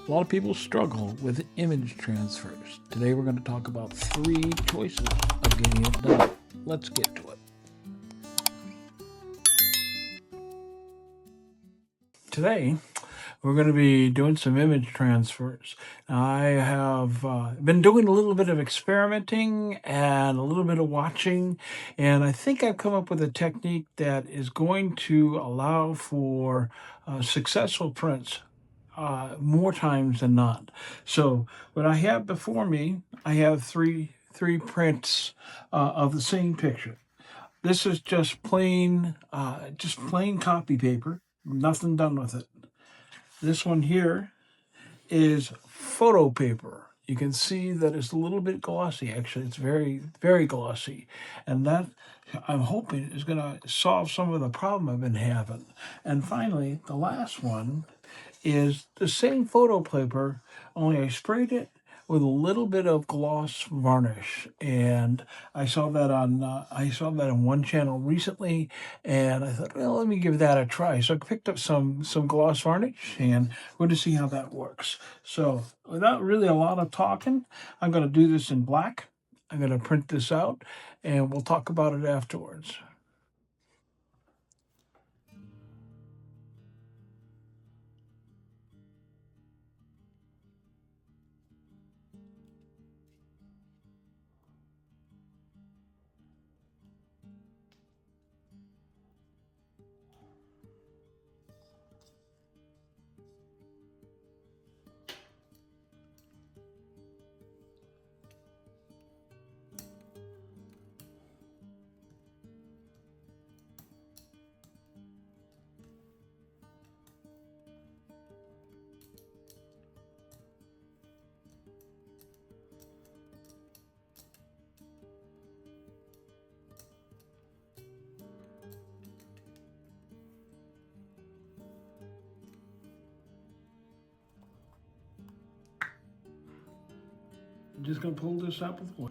A lot of people struggle with image transfers. Today we're going to talk about 3 choices of getting it done. Let's get to it. Today we're going to be doing some image transfers. I have been doing a little bit of experimenting and a little bit of watching, and I think I've come up with a technique that is going to allow for successful prints more times than not. So what I have before me, I have three prints of the same picture. This is just plain copy paper, nothing done with it. This one here is photo paper. You can see that it's a little bit glossy. Actually, it's very glossy, and that I'm hoping is going to solve some of the problem I've been having. And finally, the last one is the same photo paper, only I sprayed it with a little bit of gloss varnish, and I saw that on one channel recently, and I thought, well, let me give that a try. So I picked up some gloss varnish, and we're going to see how that works. So without really a lot of talking, I'm going to do this in black. I'm going to print this out, and we'll talk about it afterwards. I'm just going to pull this up with one.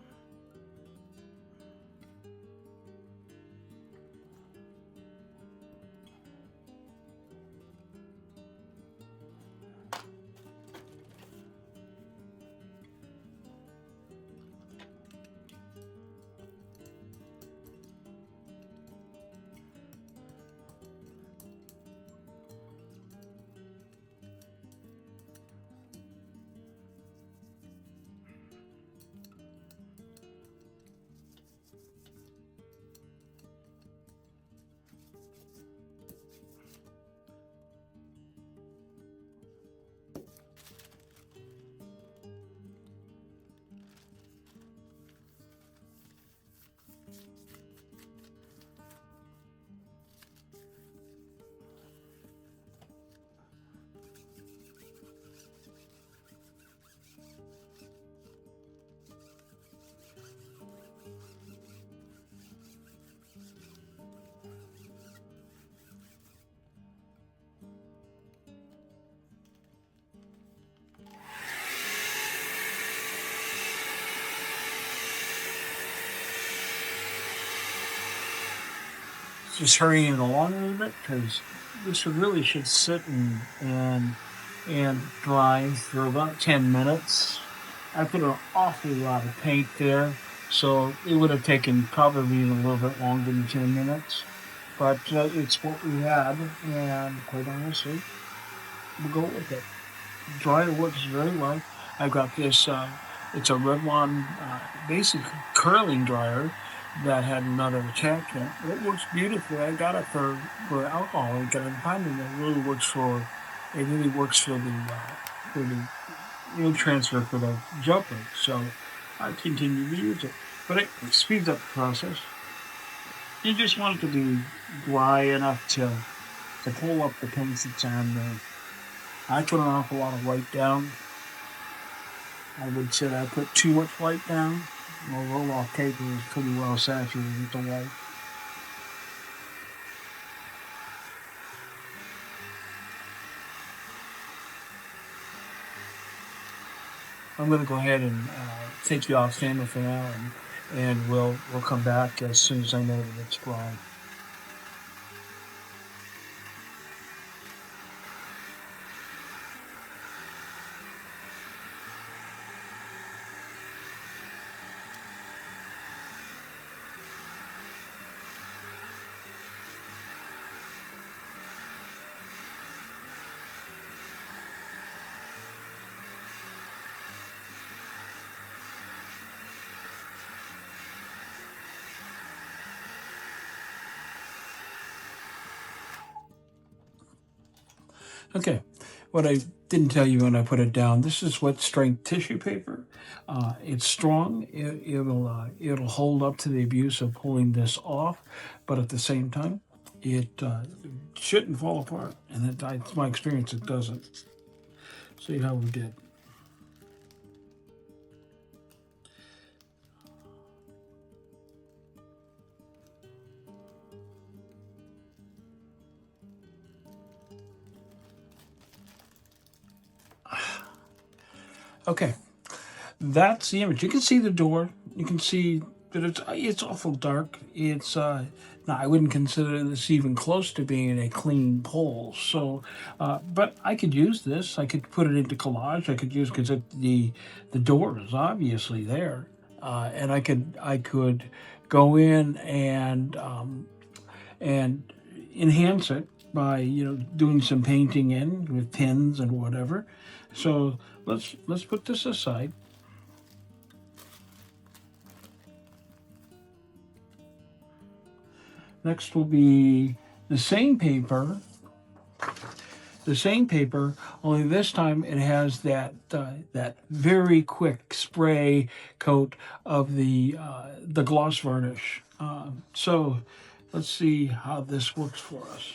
Just hurrying it along a little bit because this really should sit and dry for about 10 minutes. I put an awful lot of paint there, so it would have taken probably a little bit longer than 10 minutes. But it's what we had, and quite honestly, we'll go with it. Dryer works very well. I got this, it's a Revlon basic curling dryer that had another attachment. It works beautifully. I got it for alcohol. I got it finding it really works for the real transfer for the jumper. So I continue to use it. But it speeds up the process. You just want it to be dry enough to pull up the paints that's on there. I put an awful lot of white down. I would say I put too much white down. My roll-off paper is pretty well saturated with the white. I'm going to go ahead and take you off camera for now, and we'll come back as soon as I know that it's dry. Okay, what I didn't tell you when I put it down, this is wet strength tissue paper. It's strong. It'll hold up to the abuse of pulling this off, but at the same time, it shouldn't fall apart. And it's my experience, it doesn't. See how we did. Okay, that's the image. You can see the door. You can see that it's awful dark. It's now I wouldn't consider this even close to being a clean pull. So, but I could use this. I could put it into collage. I could use because the door is obviously there, and I could go in and enhance it by doing some painting in with pins and whatever. So let's put this aside. Next will be the same paper. The same paper, only this time it has that very quick spray coat of the gloss varnish. So let's see how this works for us.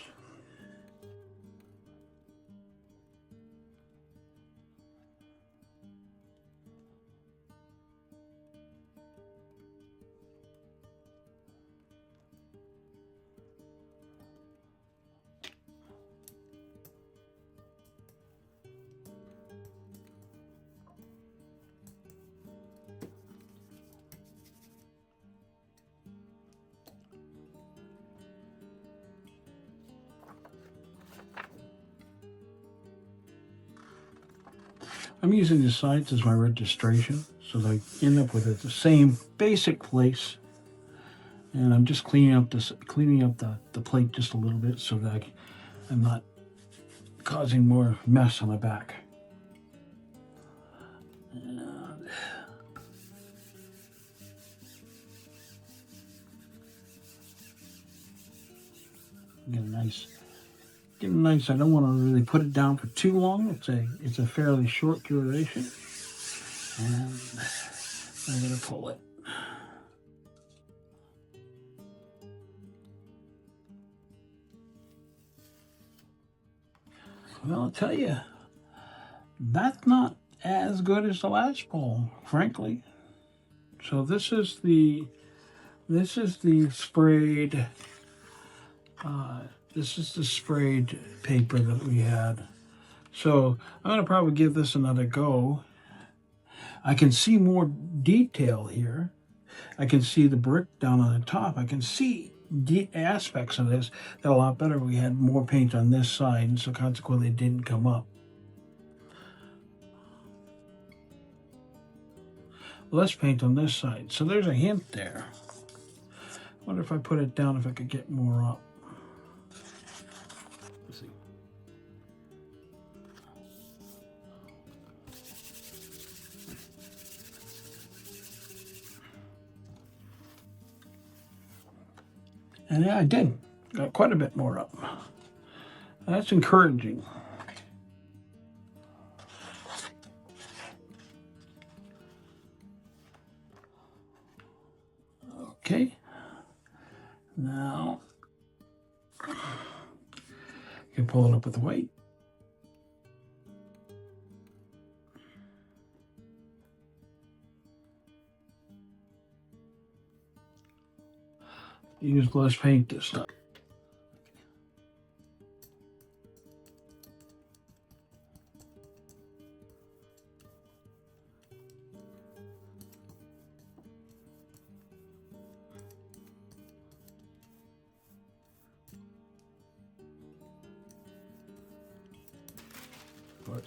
I'm using the sides as my registration, so that I end up with it the same basic place. And I'm just cleaning up the plate just a little bit so that I'm not causing more mess on the back. Get a nice. I don't want to really put it down for too long. It's a fairly short duration, and I'm gonna pull it. Well, I'll tell you, that's not as good as the last pull, frankly. So this is the sprayed. This is the sprayed paper that we had. So I'm going to probably give this another go. I can see more detail here. I can see the brick down on the top. I can see aspects of this that are a lot better. We had more paint on this side, and so consequently it didn't come up. Less paint on this side. So there's a hint there. I wonder if I put it down if I could get more up. Let's see. And yeah, I did. Got quite a bit more up. That's encouraging. Okay. Now, you can pull it up with the white. Use less paint this time.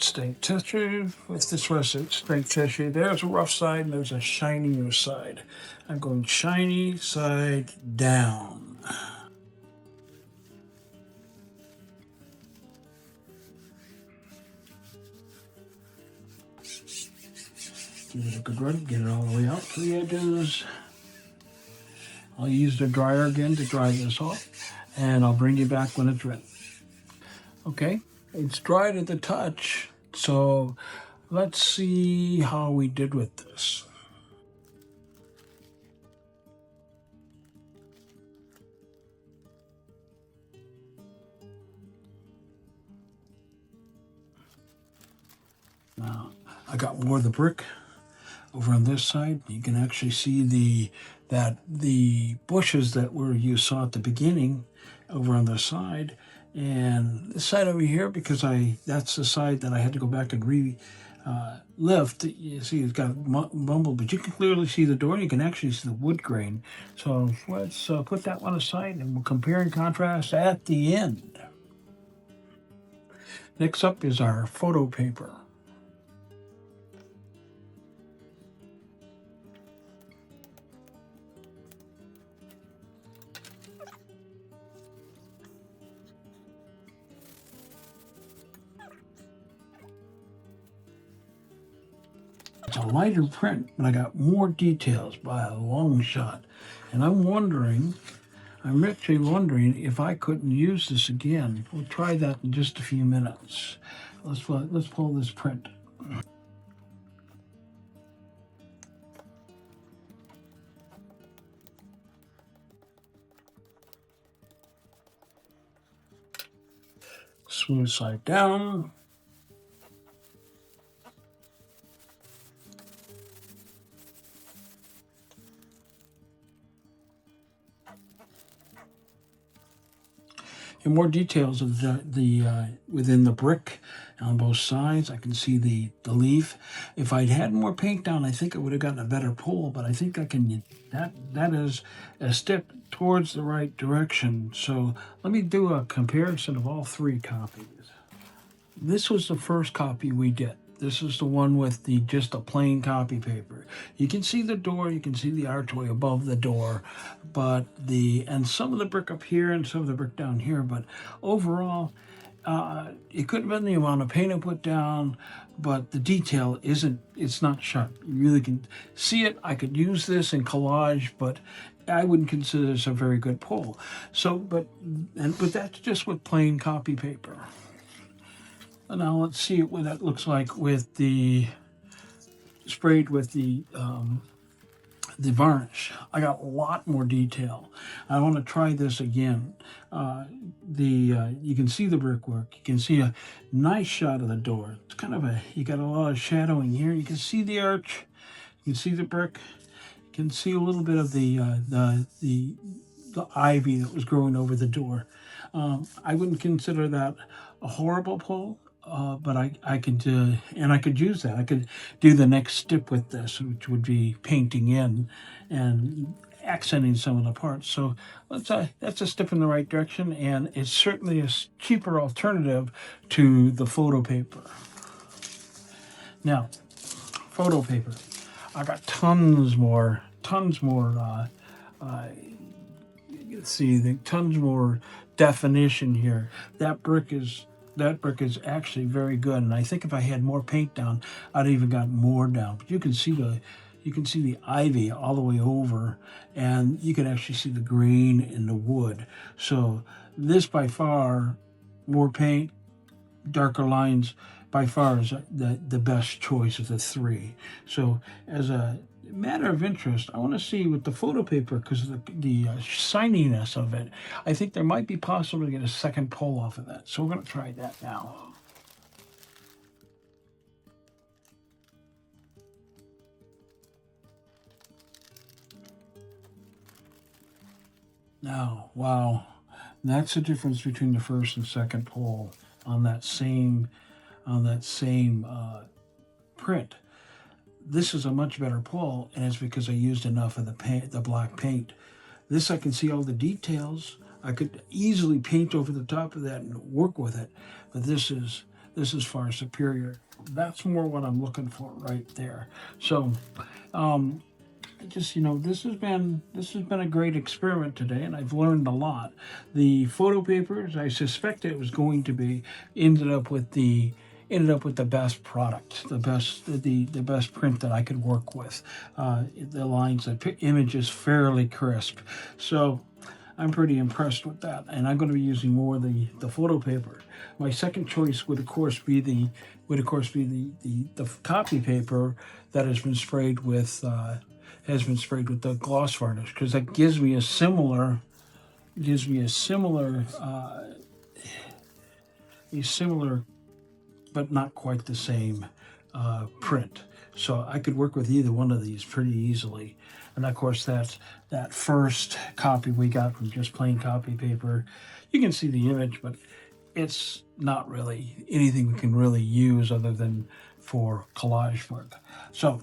Strength tissue with this resin strength tissue. There's a rough side and there's a shinier side. I'm going shiny side down. Give it a good run, get it all the way out to the edges. I'll use the dryer again to dry this off, and I'll bring you back when it's ready. Okay, It's dry to the touch, so let's see how we did with this. Now, I got more of the brick over on this side. You can actually see the bushes that you saw at the beginning over on the side, and this side over here, because that's the side that I had to go back and lift. You see it's got mumbled, but you can clearly see the door, and you can actually see the wood grain. So let's put that one aside, and we'll compare and contrast at the end. Next up is our photo paper. It's a lighter print, but I got more details by a long shot. And I'm actually wondering if I couldn't use this again. We'll try that in just a few minutes. Let's pull this print. Smooth side down. And more details of the within the brick on both sides. I can see the leaf. If I'd had more paint down, I think I would have gotten a better pull, but I think I can, that is a step towards the right direction. So let me do a comparison of all three copies. This was the first copy we did. This is the one with just a plain copy paper. You can see the door, you can see the archway above the door, and some of the brick up here and some of the brick down here, but overall, it could have been the amount of paint I put down, but the detail it's not sharp. You really can see it. I could use this in collage, but I wouldn't consider this a very good pull. So, but that's just with plain copy paper. And now let's see what that looks like with the sprayed with the varnish. I got a lot more detail. I want to try this again. You can see the brickwork. You can see a nice shot of the door. It's kind of you got a lot of shadowing here. You can see the arch. You can see the brick. You can see a little bit of the ivy that was growing over the door. I wouldn't consider that a horrible pull. But I could use that. I could do the next step with this, which would be painting in and accenting some of the parts. So that's a step in the right direction, and it's certainly a cheaper alternative to the photo paper. Now, photo paper. I got tons more. Tons more definition here. That brick is actually very good, and I think if I had more paint down, I'd even got more down. But you can see the ivy all the way over, and you can actually see the grain in the wood. So this by far, more paint, darker lines, by far is the best choice of the three. So as a matter of interest, I want to see with the photo paper, because of the shininess of it, I think there might be possible to get a second pull off of that. So we're going to try that now. Now, wow, that's the difference between the first and second pull on that same print. This is a much better pull, and it's because I used enough of the black paint. This I can see all the details. I could easily paint over the top of that and work with it, but this is far superior. That's more what I'm looking for right there. So, this has been a great experiment today, and I've learned a lot. The photo papers, I suspect it was going to be, ended up with the best product, the best print that I could work with. The lines, the image is fairly crisp. So I'm pretty impressed with that, and I'm going to be using more of the photo paper. My second choice would of course be the copy paper that has been sprayed with the gloss varnish, because that gives me a similar but not quite the same print. So I could work with either one of these pretty easily. And of course, that first copy we got from just plain copy paper. You can see the image, but it's not really anything we can really use other than for collage work. So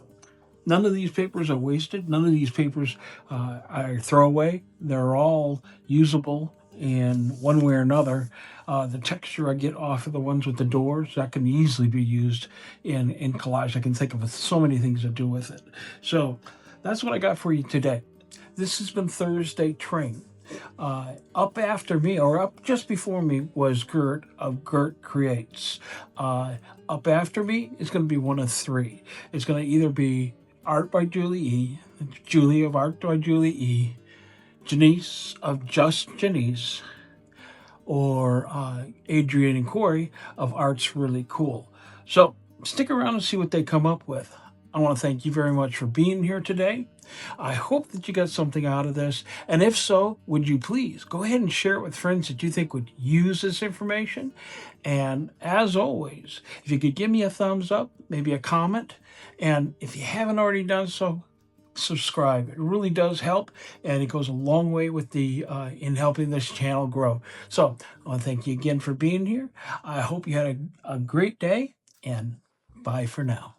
none of these papers are wasted. None of these papers are throwaway. They're all usable in one way or another. The texture I get off of the ones with the doors, that can easily be used in collage. I can think of so many things to do with it. So that's what I got for you today. This has been Thursday Train. Up after me, or up just before me, was Gert of Gert Creates. Up after me is going to be one of three. It's going to either be Art by Julie E., Julie of Art by Julie E., Janice of Just Janice, or Adrian and Corey of Art's Really Cool. So stick around and see what they come up with. I want to thank you very much for being here today. I hope that you got something out of this. And if so, would you please go ahead and share it with friends that you think would use this information. And as always, if you could give me a thumbs up, maybe a comment, and if you haven't already done so, subscribe. It really does help, and it goes a long way with in helping this channel grow. So I want to thank you again for being here. I hope you had a great day, and bye for now.